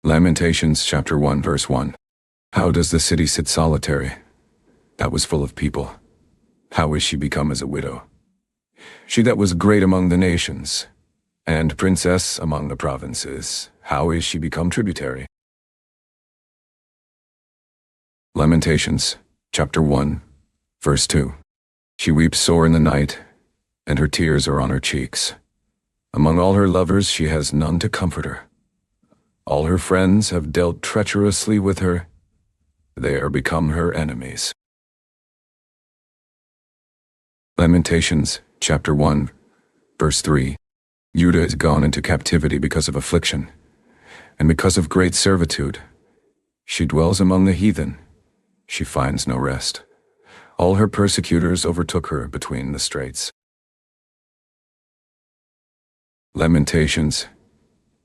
Lamentations chapter 1 verse 1. How does the city sit solitary, that was full of people? How is she become as a widow? She that was great among the nations, and princess among the provinces, how is she become tributary? Lamentations chapter 1 verse 2. She weeps sore in the night, and her tears are on her cheeks. Among all her lovers she has none to comfort her. All her friends have dealt treacherously with her. They are become her enemies. Lamentations chapter 1 verse 3. Judah is gone into captivity because of affliction, and because of great servitude. She dwells among the heathen. She finds no rest. All her persecutors overtook her between the straits. Lamentations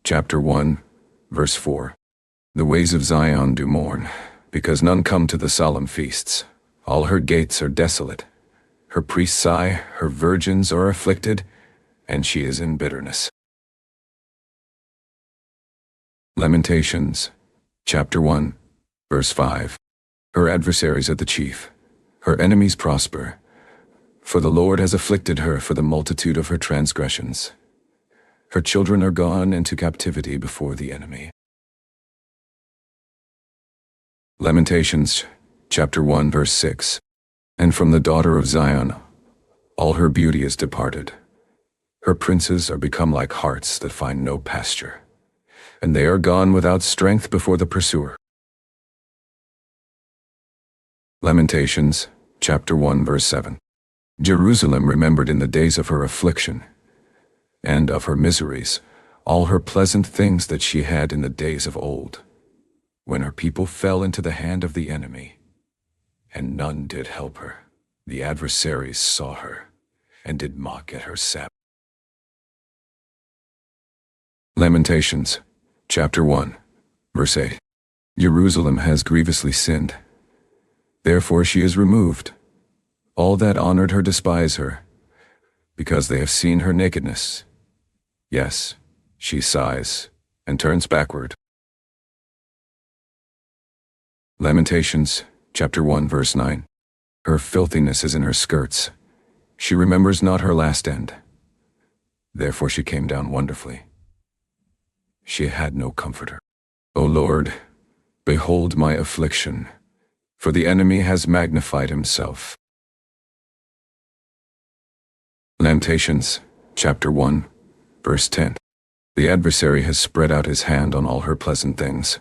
chapter 1 verse 4. The ways of Zion do mourn, because none come to the solemn feasts. All her gates are desolate. Her priests sigh, her virgins are afflicted, and she is in bitterness. Lamentations chapter 1 verse 5. Her adversaries are the chief. Her enemies prosper. For the Lord has afflicted her for the multitude of her transgressions. Her children are gone into captivity before the enemy. Lamentations chapter 1 verse 6. And from the daughter of Zion, all her beauty is departed. Her princes are become like harts that find no pasture, and they are gone without strength before the pursuer. Lamentations chapter 1 verse 7. Jerusalem remembered in the days of her affliction, and of her miseries, all her pleasant things that she had in the days of old, when her people fell into the hand of the enemy, and none did help her. The adversaries saw her, and did mock at her sap. Lamentations chapter 1 verse 8. Jerusalem has grievously sinned. Therefore she is removed. All that honored her despise her, because they have seen her nakedness. Yes, she sighs and turns backward. Lamentations chapter 1 verse 9. Her filthiness is in her skirts. She remembers not her last end. Therefore she came down wonderfully. She had no comforter. O Lord, behold my affliction, for the enemy has magnified himself. Lamentations chapter 1 verse 10. The adversary has spread out his hand on all her pleasant things,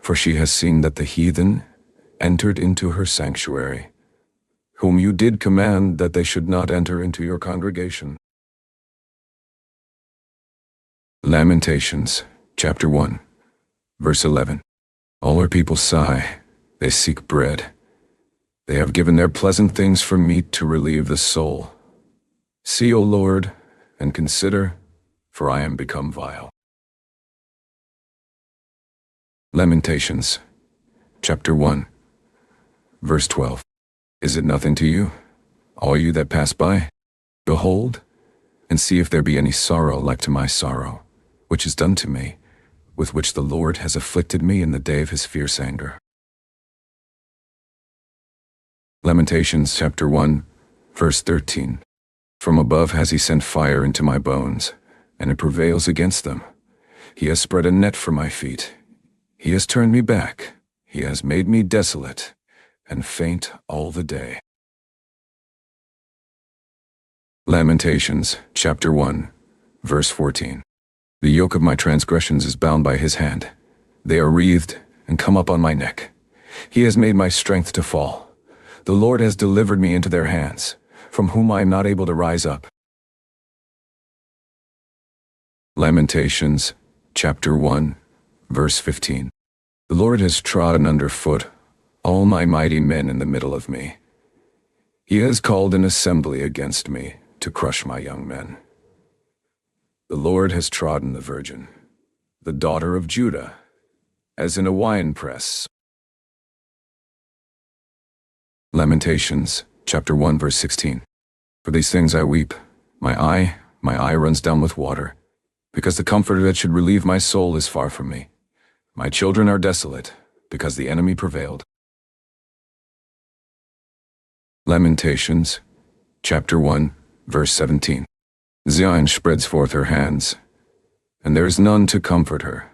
for she has seen that the heathen entered into her sanctuary, whom you did command that they should not enter into your congregation. Lamentations chapter 1 verse 11. All her people sigh, they seek bread. They have given their pleasant things for meat to relieve the soul. See, O Lord, and consider, for I am become vile. Lamentations chapter 1 verse 12. Is it nothing to you, all you that pass by? Behold, and see if there be any sorrow like to my sorrow, which is done to me, with which the Lord has afflicted me in the day of his fierce anger. Lamentations chapter 1 verse 13. From above has he sent fire into my bones, and it prevails against them. He has spread a net for my feet. He has turned me back. He has made me desolate, and faint all the day. Lamentations chapter 1 verse 14. The yoke of my transgressions is bound by his hand. They are wreathed and come up on my neck. He has made my strength to fall. The Lord has delivered me into their hands, from whom I am not able to rise up. Lamentations chapter 1 verse 15. The Lord has trodden under foot all my mighty men in the middle of me. He has called an assembly against me to crush my young men. The Lord has trodden the virgin, the daughter of Judah, as in a winepress. Lamentations chapter 1 verse 16. For these things I weep, my eye runs down with water, because the comforter that should relieve my soul is far from me. My children are desolate, because the enemy prevailed. Lamentations, chapter 1, verse 17. Zion spreads forth her hands, and there is none to comfort her.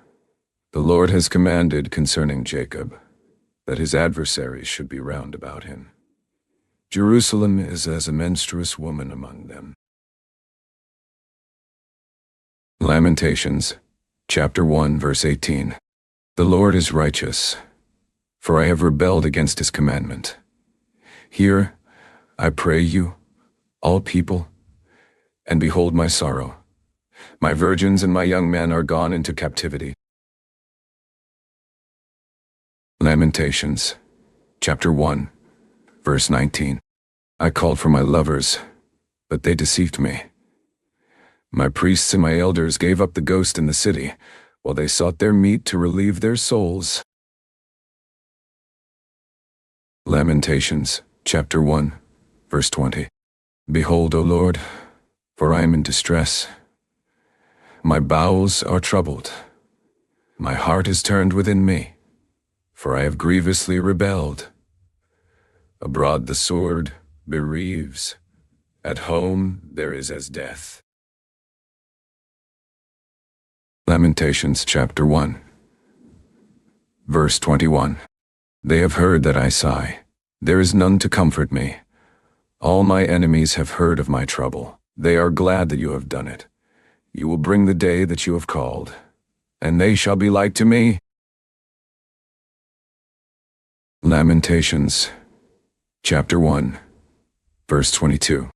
The Lord has commanded concerning Jacob, that his adversaries should be round about him. Jerusalem is as a menstruous woman among them. Lamentations, chapter 1, verse 18. The Lord is righteous, for I have rebelled against his commandment. Hear, I pray you, all people, and behold my sorrow. My virgins and my young men are gone into captivity. Lamentations, chapter 1, verse 19. I called for my lovers, but they deceived me. My priests and my elders gave up the ghost in the city, while they sought their meat to relieve their souls. Lamentations, chapter 1, verse 20. Behold, O Lord, for I am in distress. My bowels are troubled. My heart is turned within me, for I have grievously rebelled. Abroad the sword bereaves. At home there is as death. Lamentations chapter 1, verse 21. They have heard that I sigh. There is none to comfort me. All my enemies have heard of my trouble. They are glad that you have done it. You will bring the day that you have called, and they shall be like to me. Lamentations chapter 1, verse 22.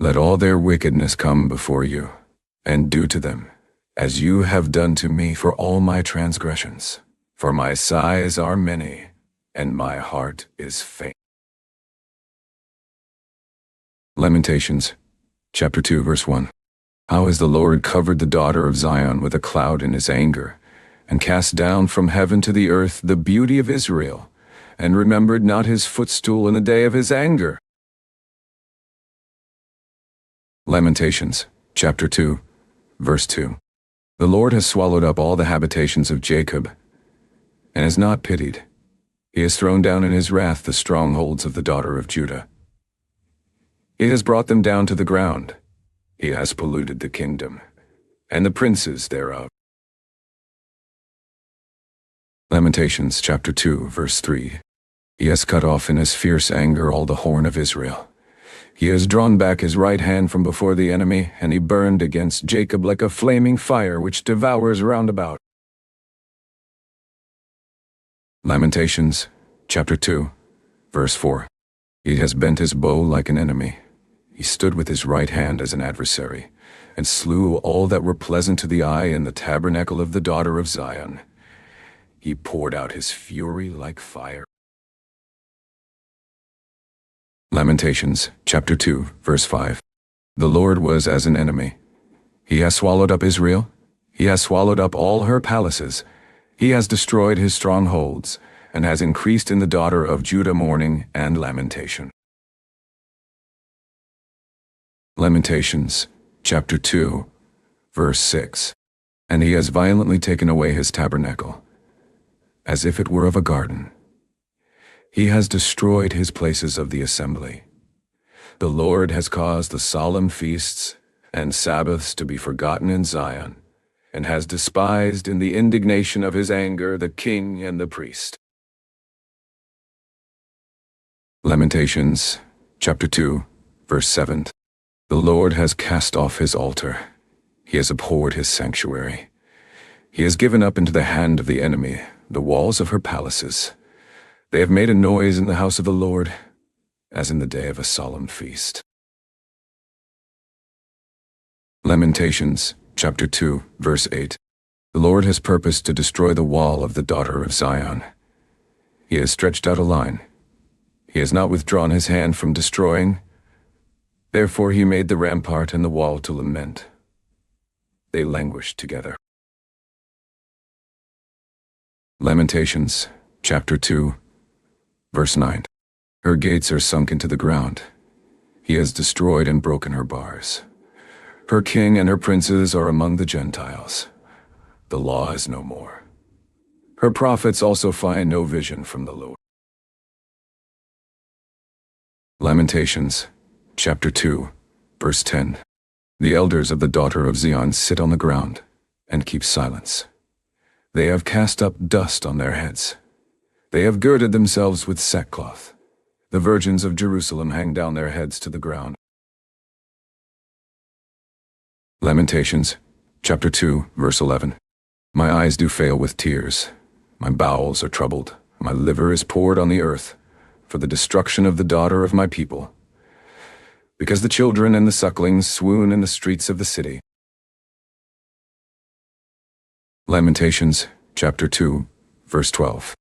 Let all their wickedness come before you, and do to them as you have done to me for all my transgressions. For my sighs are many, and my heart is faint. Lamentations chapter 2, verse 1. How has the Lord covered the daughter of Zion with a cloud in his anger, and cast down from heaven to the earth the beauty of Israel, and remembered not his footstool in the day of his anger. Lamentations chapter 2, verse 2. The Lord has swallowed up all the habitations of Jacob, and has not pitied. He has thrown down in his wrath the strongholds of the daughter of Judah. He has brought them down to the ground. He has polluted the kingdom, and the princes thereof. Lamentations chapter 2, verse 3. He has cut off in his fierce anger all the horn of Israel. He has drawn back his right hand from before the enemy, and he burned against Jacob like a flaming fire which devours round about. Lamentations chapter 2, verse 4. He has bent his bow like an enemy. He stood with his right hand as an adversary, and slew all that were pleasant to the eye in the tabernacle of the daughter of Zion. He poured out his fury like fire. Lamentations chapter 2, verse 5. The Lord was as an enemy. He has swallowed up Israel. He has swallowed up all her palaces. He has destroyed his strongholds, and has increased in the daughter of Judah mourning and lamentation. Lamentations chapter 2, verse 6. And he has violently taken away his tabernacle, as if it were of a garden. He has destroyed his places of the assembly. The Lord has caused the solemn feasts and Sabbaths to be forgotten in Zion, and has despised in the indignation of his anger the king and the priest. Lamentations chapter 2, verse 7. The Lord has cast off his altar. He has abhorred his sanctuary. He has given up into the hand of the enemy the walls of her palaces. They have made a noise in the house of the Lord, as in the day of a solemn feast. Lamentations chapter 2, verse 8. The Lord has purposed to destroy the wall of the daughter of Zion. He has stretched out a line. He has not withdrawn his hand from destroying. Therefore he made the rampart and the wall to lament. They languished together. Lamentations chapter 2, verse 9. Her gates are sunk into the ground. He has destroyed and broken her bars. Her king and her princes are among the Gentiles. The law is no more. Her prophets also find no vision from the Lord. Lamentations, chapter 2, verse 10. The elders of the daughter of Zion sit on the ground and keep silence. They have cast up dust on their heads. They have girded themselves with sackcloth. The virgins of Jerusalem hang down their heads to the ground. Lamentations, chapter 2, verse 11. My eyes do fail with tears. My bowels are troubled. My liver is poured on the earth for the destruction of the daughter of my people, because the children and the sucklings swoon in the streets of the city. Lamentations, chapter 2, verse 12.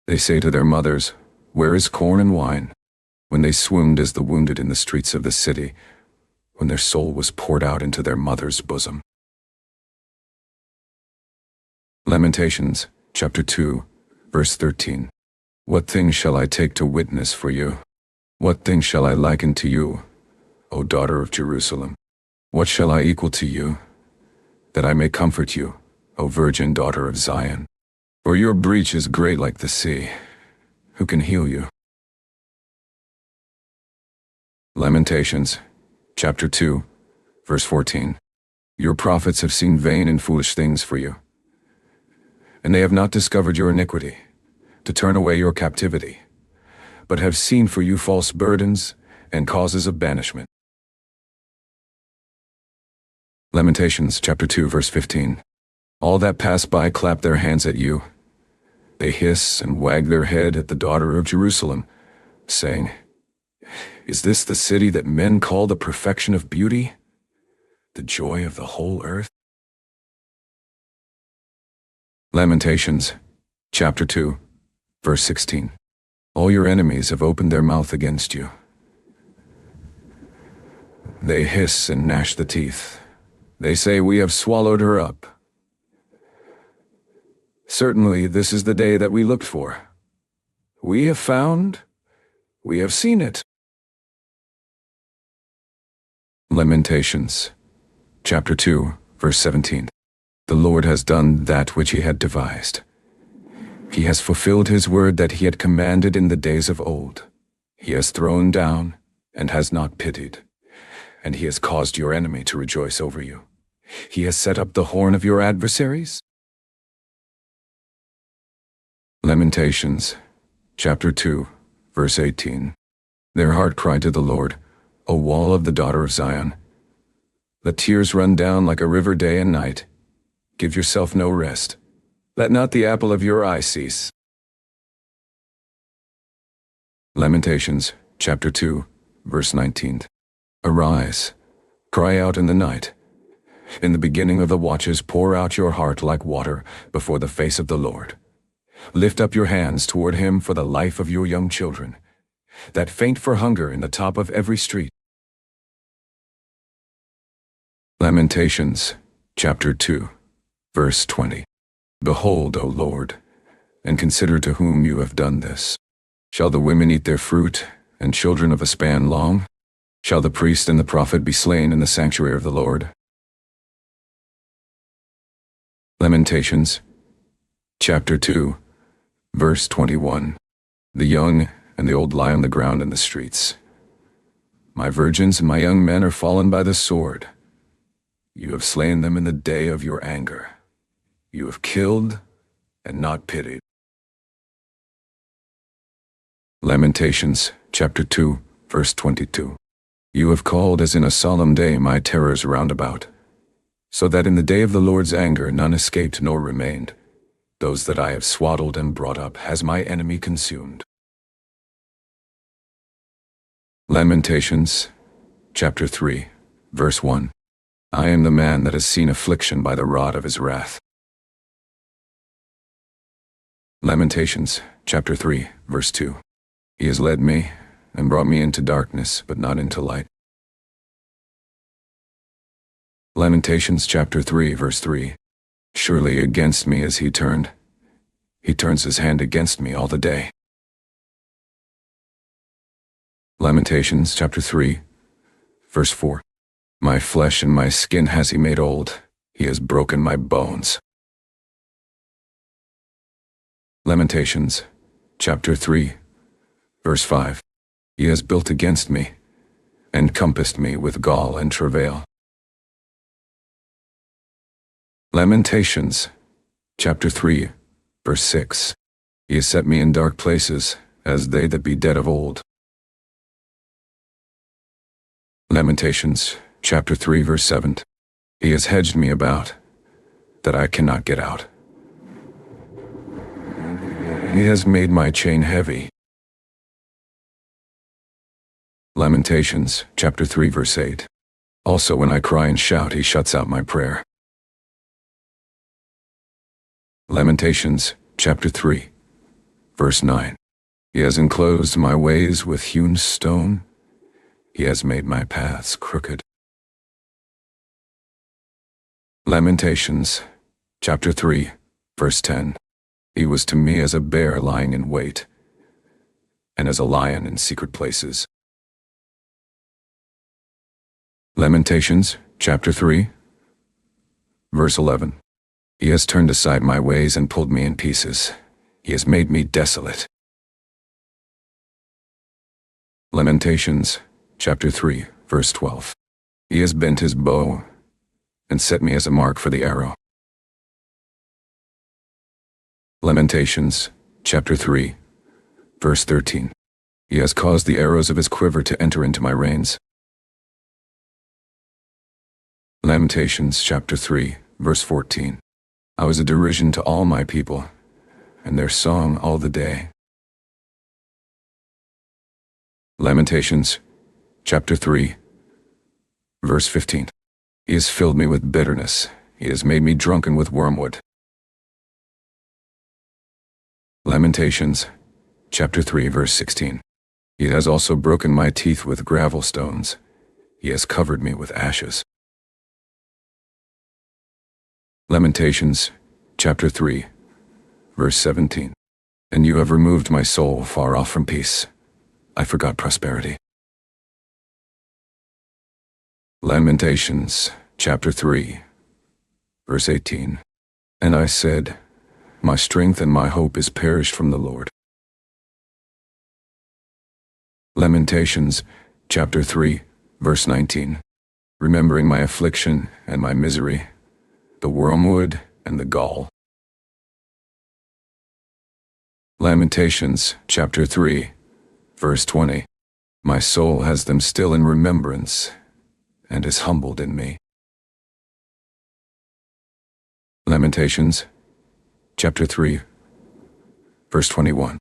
They say to their mothers, "Where is corn and wine?" When they swooned as the wounded in the streets of the city, when their soul was poured out into their mother's bosom. Lamentations, chapter 2, verse 13. What things shall I take to witness for you? What things shall I liken to you, O daughter of Jerusalem? What shall I equal to you, that I may comfort you, O virgin daughter of Zion? For your breach is great like the sea. Who can heal you? Lamentations, chapter 2, verse 14. Your prophets have seen vain and foolish things for you, and they have not discovered your iniquity, to turn away your captivity, but have seen for you false burdens and causes of banishment. Lamentations, chapter 2, verse 15. All that pass by clap their hands at you. They hiss and wag their head at the daughter of Jerusalem, saying, Is this the city that men call the perfection of beauty, the joy of the whole earth? Lamentations, chapter 2, verse 16. All your enemies have opened their mouth against you. They hiss and gnash the teeth. They say, We have swallowed her up. Certainly this is the day that we looked for. We have found, we have seen it. Lamentations, chapter 2, verse 17. The Lord has done that which he had devised. He has fulfilled his word that he had commanded in the days of old. He has thrown down and has not pitied, and he has caused your enemy to rejoice over you. He has set up the horn of your adversaries. Lamentations, chapter 2, verse 18. Their heart cried to the Lord, O wall of the daughter of Zion. Let tears run down like a river day and night. Give yourself no rest. Let not the apple of your eye cease. Lamentations, chapter 2, verse 19. Arise, cry out in the night. In the beginning of the watches pour out your heart like water before the face of the Lord. Lift up your hands toward him for the life of your young children, that faint for hunger in the top of every street. Lamentations, chapter 2, verse 20. Behold, O Lord, and consider to whom you have done this. Shall the women eat their fruit, and children of a span long? Shall the priest and the prophet be slain in the sanctuary of the Lord? Lamentations, chapter 2, verse 21. The young and the old lie on the ground in the streets. My virgins and my young men are fallen by the sword. You have slain them in the day of your anger. You have killed and not pitied. Lamentations, chapter 2, verse 22. You have called as in a solemn day my terrors round about, so that in the day of the Lord's anger none escaped nor remained. Those that I have swaddled and brought up has my enemy consumed. Lamentations, chapter 3, verse 1. I am the man that has seen affliction by the rod of his wrath. Lamentations, chapter 3, verse 2. He has led me and brought me into darkness, but not into light. Lamentations, chapter 3, verse 3. Surely against me is he turned. He turns his hand against me all the day. Lamentations, chapter 3, verse 4. My flesh and my skin has he made old. He has broken my bones. Lamentations, chapter 3, verse 5. He has built against me, and compassed me with gall and travail. Lamentations, chapter 3, verse 6. He has set me in dark places, as they that be dead of old. Lamentations, chapter 3, verse 7. He has hedged me about, that I cannot get out. He has made my chain heavy. Lamentations, chapter 3, verse 8. Also when I cry and shout, he shuts out my prayer. Lamentations, chapter 3, verse 9. He has enclosed my ways with hewn stone. He has made my paths crooked. Lamentations, chapter 3, verse 10. He was to me as a bear lying in wait, and as a lion in secret places. Lamentations, chapter 3, verse 11. He has turned aside my ways and pulled me in pieces. He has made me desolate. Lamentations, chapter 3, verse 12. He has bent his bow and set me as a mark for the arrow. Lamentations, chapter 3, verse 13. He has caused the arrows of his quiver to enter into my reins. Lamentations, chapter 3, verse 14. I was a derision to all my people, and their song all the day. Lamentations, chapter 3, verse 15. He has filled me with bitterness. He has made me drunken with wormwood. Lamentations, chapter 3, verse 16. He has also broken my teeth with gravel stones. He has covered me with ashes. Lamentations, chapter 3, verse 17. And you have removed my soul far off from peace. I forgot prosperity. Lamentations, chapter 3, verse 18. And I said, my strength and my hope is perished from the Lord. Lamentations, chapter 3, verse 19. Remembering my affliction and my misery, the wormwood and the gall. Lamentations, chapter 3, verse 20. My soul has them still in remembrance, and is humbled in me. Lamentations, chapter 3, verse 21.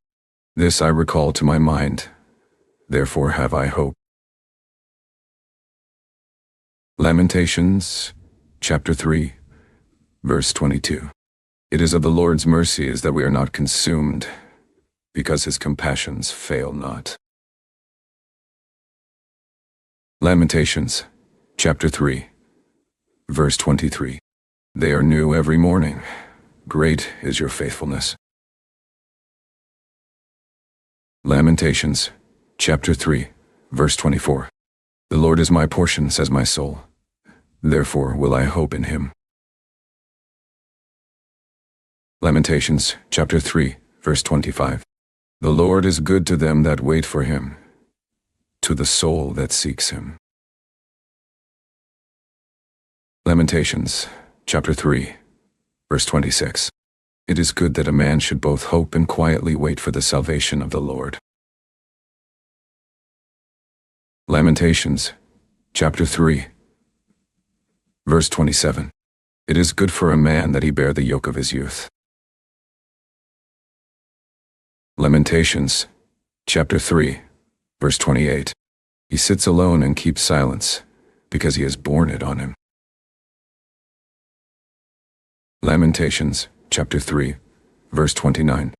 This I recall to my mind, therefore have I hope. Lamentations, chapter 3, verse 22. It is of the Lord's mercies that we are not consumed, because his compassions fail not. Lamentations, chapter 3, verse 23. They are new every morning. Great is your faithfulness. Lamentations, chapter 3, verse 24. The Lord is my portion, says my soul. Therefore will I hope in him. Lamentations, chapter 3, verse 25. The Lord is good to them that wait for him, to the soul that seeks him. Lamentations, chapter 3, verse 26. It is good that a man should both hope and quietly wait for the salvation of the Lord. Lamentations, chapter 3, verse 27. It is good for a man that he bear the yoke of his youth. Lamentations, chapter 3, verse 28. He sits alone and keeps silence, because he has borne it on him. Lamentations, chapter 3, verse 29.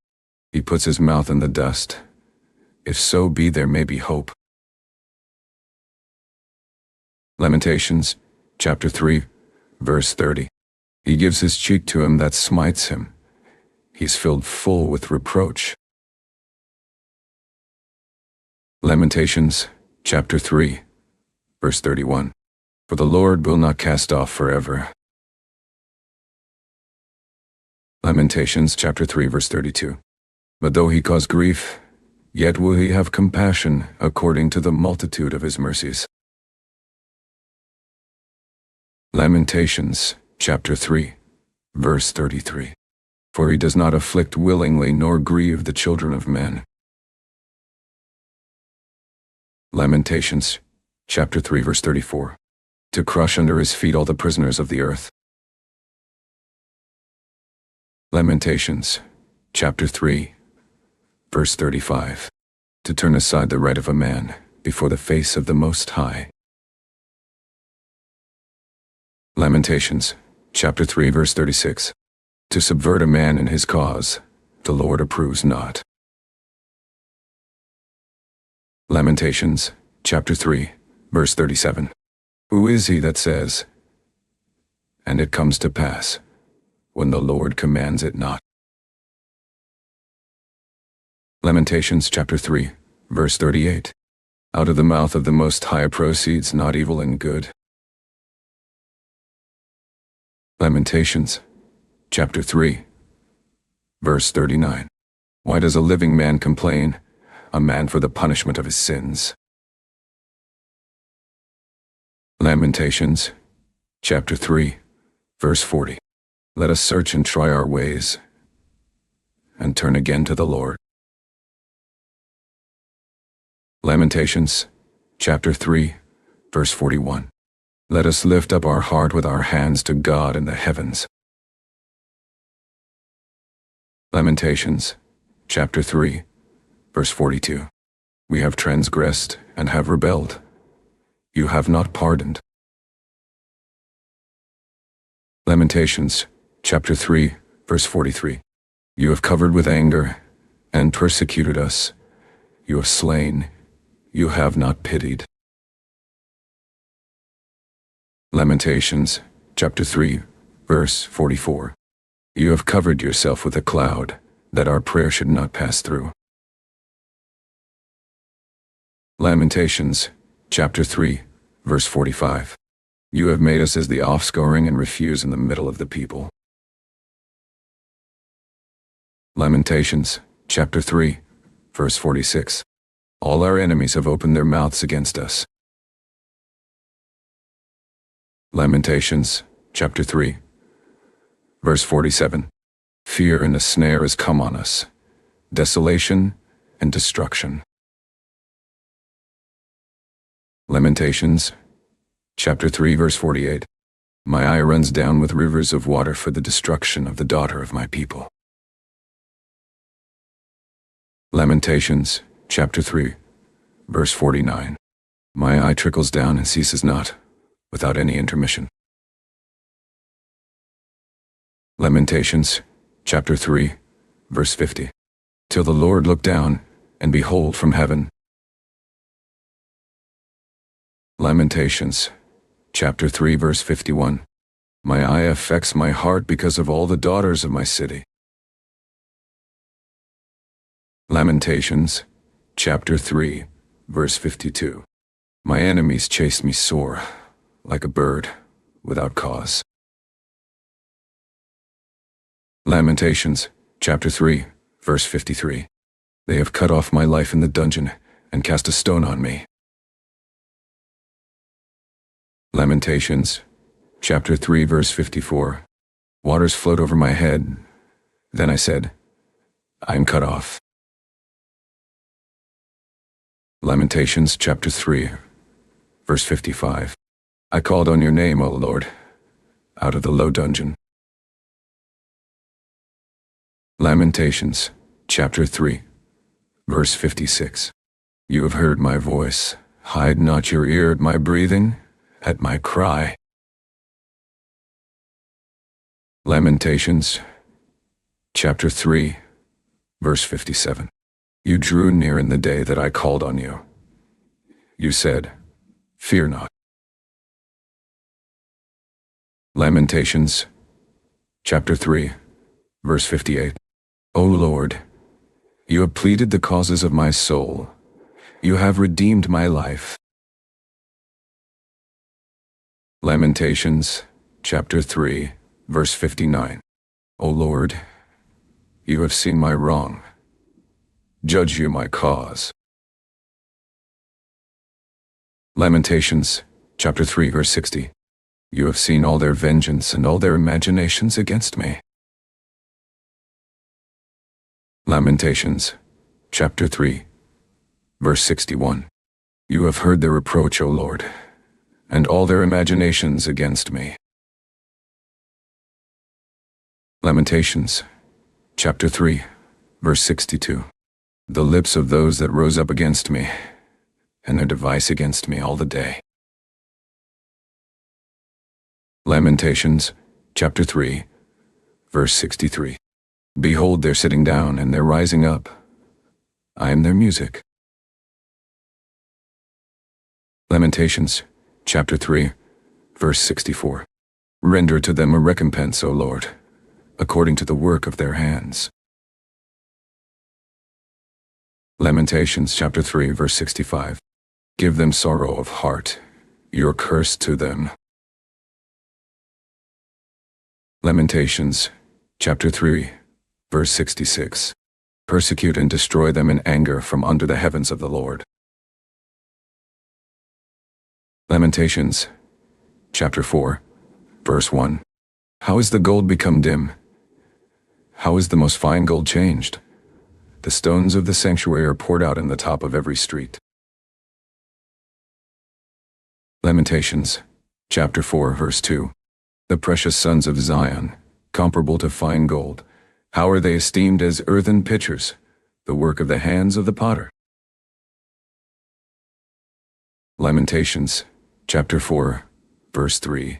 He puts his mouth in the dust. If so be there may be hope. Lamentations, chapter 3, verse 30. He gives his cheek to him that smites him. He's filled full with reproach. Lamentations, chapter 3, verse 31. For the Lord will not cast off forever. Lamentations, chapter 3, verse 32. But though he cause grief, yet will he have compassion according to the multitude of his mercies. Lamentations, chapter 3, verse 33. For he does not afflict willingly nor grieve the children of men. Lamentations, chapter 3, verse 34. To crush under his feet all the prisoners of the earth. Lamentations, chapter 3, verse 35. To turn aside the right of a man before the face of the Most High. Lamentations, chapter 3, verse 36. To subvert a man in his cause, the Lord approves not. Lamentations, chapter 3, verse 37. Who is he that says, and it comes to pass, when the Lord commands it not? Lamentations, chapter 3, verse 38. Out of the mouth of the Most High proceeds not evil and good. Lamentations, chapter 3, verse 39. Why does a living man complain, a man for the punishment of his sins? Lamentations, chapter 3, verse 40. Let us search and try our ways, and turn again to the Lord. Lamentations, chapter 3, verse 41. Let us lift up our heart with our hands to God in the heavens. Lamentations, chapter 3, verse 42. We have transgressed and have rebelled. You have not pardoned. Lamentations, chapter 3, verse 43. You have covered with anger and persecuted us. You have slain. You have not pitied. Lamentations, chapter 3, verse 44. You have covered yourself with a cloud, that our prayer should not pass through. Lamentations, chapter 3, verse 45. You have made us as the offscouring and refuse in the middle of the people. Lamentations, chapter 3, verse 46. All our enemies have opened their mouths against us. Lamentations, chapter 3, verse 47. Fear and a snare has come on us, desolation and destruction. Lamentations, chapter 3, verse 48. My eye runs down with rivers of water for the destruction of the daughter of my people. Lamentations, chapter 3, verse 49. My eye trickles down and ceases not, without any intermission. Lamentations, chapter 3, verse 50. Till the Lord look down, and behold from heaven. Lamentations, chapter 3, verse 51. My eye affects my heart because of all the daughters of my city. Lamentations, chapter 3, verse 52. My enemies chase me sore, like a bird, without cause. Lamentations, chapter 3, verse 53. They have cut off my life in the dungeon, and cast a stone on me. Lamentations, chapter 3, verse 54. Waters flowed over my head. Then I said, I am cut off. Lamentations, chapter 3, verse 55. I called on your name, O Lord, out of the low dungeon. Lamentations, chapter 3, verse 56. You have heard my voice. Hide not your ear at my breathing, at my cry. Lamentations, chapter 3, verse 57. You drew near in the day that I called on you. You said, fear not. Lamentations, chapter 3, verse 58. O Lord, you have pleaded the causes of my soul. You have redeemed my life. Lamentations, chapter 3, verse 59. O Lord, you have seen my wrong. Judge you my cause. Lamentations, chapter 3, verse 60. You have seen all their vengeance and all their imaginations against me. Lamentations, chapter 3, verse 61. You have heard their reproach, O Lord, and all their imaginations against me. Lamentations, chapter 3, verse 62. The lips of those that rose up against me, and their device against me all the day. Lamentations, chapter 3, verse 63. Behold, they're sitting down, and they're rising up. I am their music. Lamentations, chapter 3, verse 64. Render to them a recompense, O Lord, according to the work of their hands. Lamentations, chapter 3, verse 65. Give them sorrow of heart, your curse to them. Lamentations, chapter 3, verse 66. Persecute and destroy them in anger from under the heavens of the Lord. Lamentations, chapter 4, verse 1. How is the gold become dim? How is the most fine gold changed? The stones of the sanctuary are poured out in the top of every street. Lamentations, chapter 4, verse 2. The precious sons of Zion, comparable to fine gold, how are they esteemed as earthen pitchers, the work of the hands of the potter? Lamentations, chapter 4, verse 3.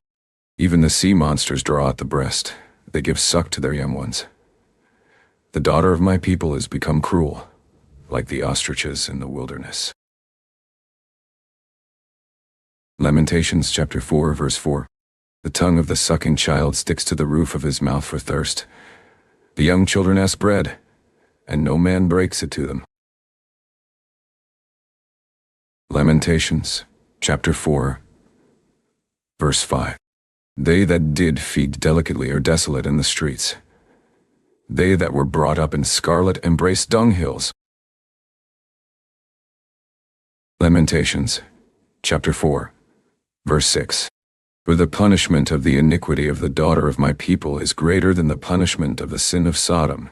Even the sea monsters draw out the breast, they give suck to their young ones. The daughter of my people has become cruel, like the ostriches in the wilderness. Lamentations, chapter 4, verse 4. The tongue of the sucking child sticks to the roof of his mouth for thirst. The young children ask bread, and no man breaks it to them. Lamentations, chapter 4, verse 5. They that did feed delicately are desolate in the streets. They that were brought up in scarlet embrace dunghills. Lamentations, chapter 4, verse 6. For the punishment of the iniquity of the daughter of my people is greater than the punishment of the sin of Sodom,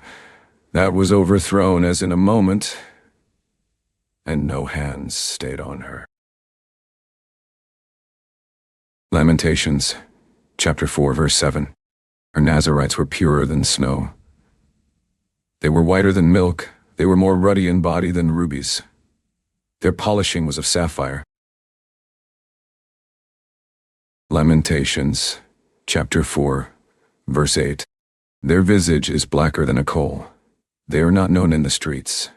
that was overthrown as in a moment, and no hands stayed on her. Lamentations, chapter 4, verse 7. Her Nazarites were purer than snow. They were whiter than milk, they were more ruddy in body than rubies. Their polishing was of sapphire. Lamentations, chapter 4, verse 8. Their visage is blacker than a coal. They are not known in the streets.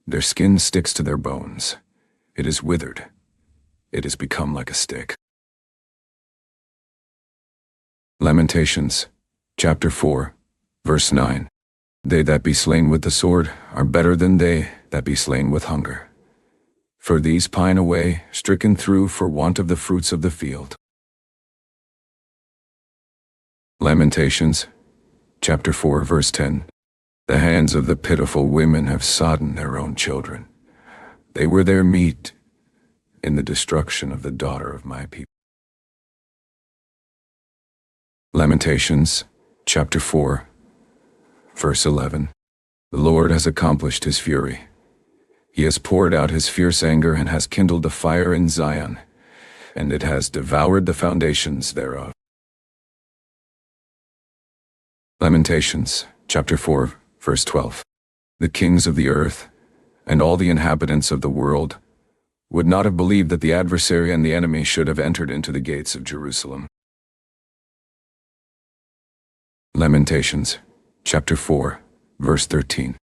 Their skin sticks to their bones. It is withered. It has become like a stick. Lamentations, chapter 4, verse 9. They that be slain with the sword are better than they that be slain with hunger. For these pine away, stricken through for want of the fruits of the field. Lamentations, chapter 4, verse 10. The hands of the pitiful women have sodden their own children. They were their meat in the destruction of the daughter of my people. Lamentations, chapter 4, verse 11. The Lord has accomplished his fury. He has poured out his fierce anger and has kindled a fire in Zion, and it has devoured the foundations thereof. Lamentations, chapter 4, verse 12. The kings of the earth, and all the inhabitants of the world, would not have believed that the adversary and the enemy should have entered into the gates of Jerusalem. Lamentations, chapter 4, verse 13.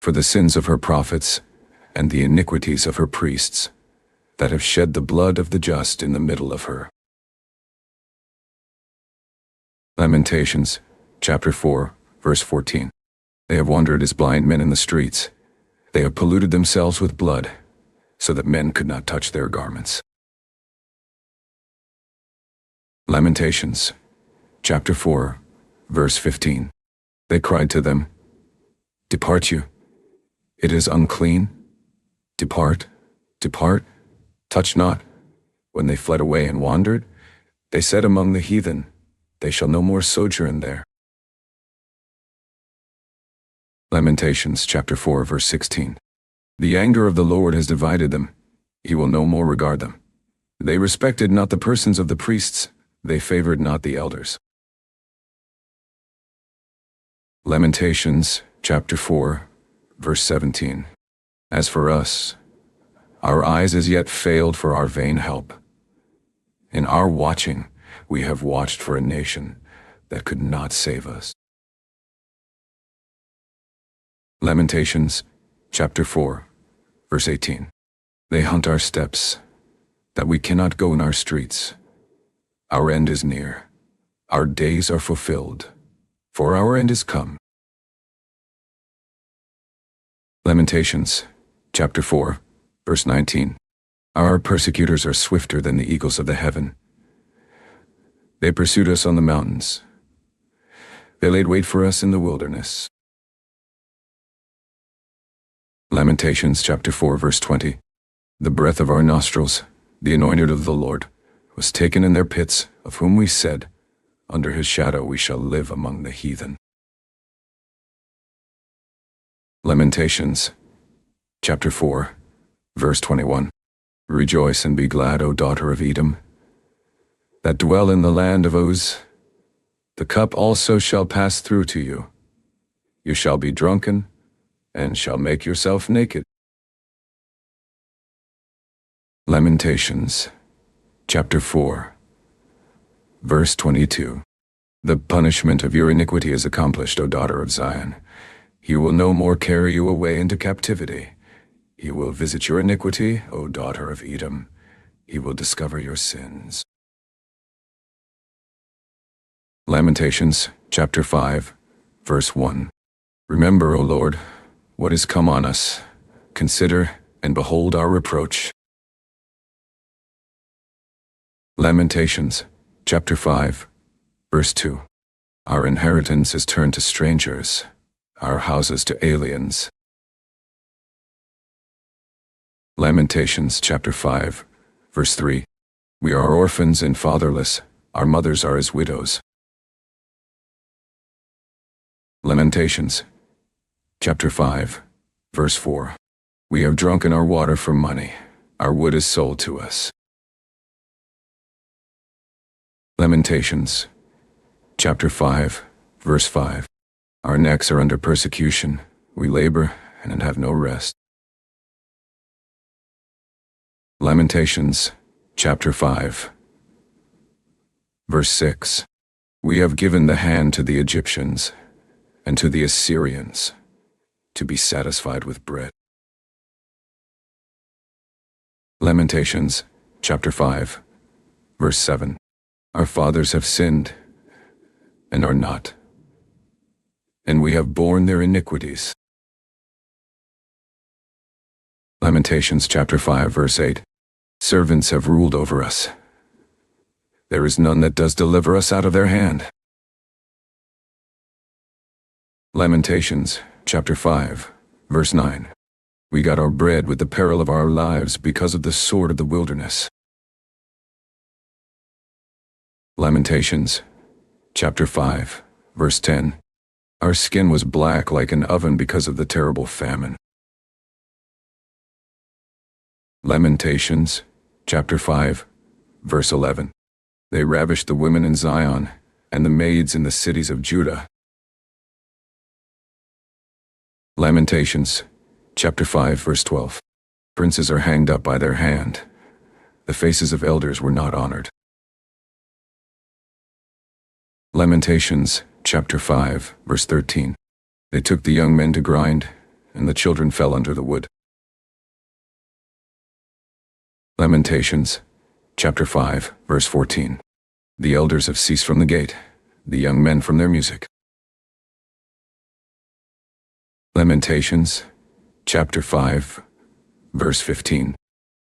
For the sins of her prophets, and the iniquities of her priests, that have shed the blood of the just in the middle of her. Lamentations, chapter 4, verse 14. They have wandered as blind men in the streets. They have polluted themselves with blood, so that men could not touch their garments. Lamentations, chapter 4, verse 15. They cried to them, Depart you, It is unclean. Depart, depart, touch not. When they fled away and wandered, they said among the heathen, they shall no more sojourn there. Lamentations chapter 4 verse 16. The anger of the Lord has divided them. He will no more regard them. They respected not the persons of the priests. They favored not the elders. Lamentations chapter 4 verse 17. As for us, our eyes as yet failed for our vain help. In our watching, we have watched for a nation that could not save us. Lamentations chapter 4 verse 18. They hunt our steps, that we cannot go in our streets. Our end is near. Our days are fulfilled, for our end is come. Lamentations chapter 4 verse 19. Our persecutors are swifter than the eagles of the heaven. They pursued us on the mountains. They laid wait for us in the wilderness. Lamentations chapter 4 verse 20. The breath of our nostrils, the anointed of the Lord, was taken in their pits, of whom we said, under his shadow we shall live among the heathen. Lamentations chapter 4 verse 21. Rejoice and be glad, O daughter of Edom, that dwell in the land of Uz. The cup also shall pass through to you. You shall be drunken, and shall make yourself naked. Lamentations chapter 4 verse 22. The punishment of your iniquity is accomplished, O daughter of Zion. He will no more carry you away into captivity. He will visit your iniquity, O daughter of Edom. He will discover your sins. Lamentations chapter 5 verse 1. Remember, O Lord, what is come on us. Consider and behold our reproach. Lamentations chapter 5 verse 2. Our inheritance is turned to strangers, our houses to aliens. Lamentations chapter 5 verse 3. We are orphans and fatherless, our mothers are as widows. Lamentations chapter 5 verse 4. We have drunken our water for money, our wood is sold to us. Lamentations chapter 5 verse 5. Our necks are under persecution, we labor and have no rest. Lamentations chapter 5 verse 6. We have given the hand to the Egyptians and to the Assyrians to be satisfied with bread. Lamentations chapter 5 verse 7. Our fathers have sinned and are not, and we have borne their iniquities. Lamentations chapter 5 verse 8. Servants have ruled over us. There is none that does deliver us out of their hand. Lamentations chapter 5 verse 9. We got our bread with the peril of our lives because of the sword of the wilderness. Lamentations chapter 5 verse 10. Our skin was black like an oven because of the terrible famine. Lamentations chapter 5 verse 11. They ravished the women in Zion and the maids in the cities of Judah. Lamentations chapter 5 verse 12. Princes are hanged up by their hand. The faces of elders were not honored. Lamentations chapter 5 verse 13. They took the young men to grind, and the children fell under the wood. Lamentations chapter 5 verse 14. The elders have ceased from the gate, the young men from their music. Lamentations chapter 5 verse 15.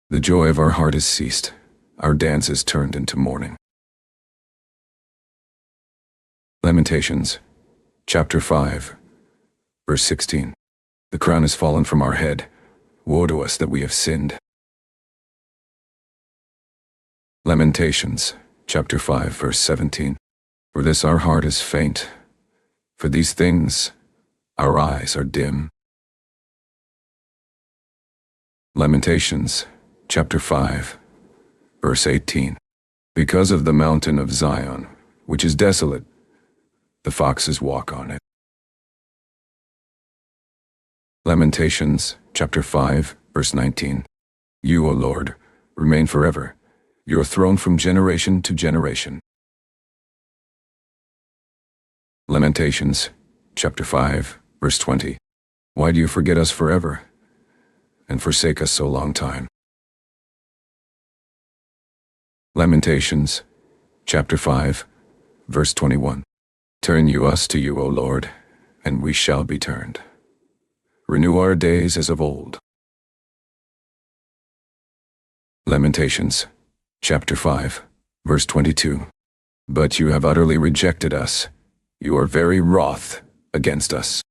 The joy of our heart has ceased, our dance is turned into mourning. Lamentations chapter 5 verse 16. The crown is fallen from our head. Woe to us that we have sinned. Lamentations, chapter 5, verse 17. For this our heart is faint. For these things our eyes are dim. Lamentations, chapter 5, verse 18. Because of the mountain of Zion, which is desolate, the foxes walk on it. Lamentations, chapter 5, verse 19. You, O Lord, remain forever, your throne from generation to generation. Lamentations, chapter 5, verse 20. Why do you forget us forever, and forsake us so long time? Lamentations, chapter 5, verse 21. Turn you us to you, O Lord, and we shall be turned. Renew our days as of old. Lamentations, chapter 5, verse 22. But you have utterly rejected us. You are very wroth against us.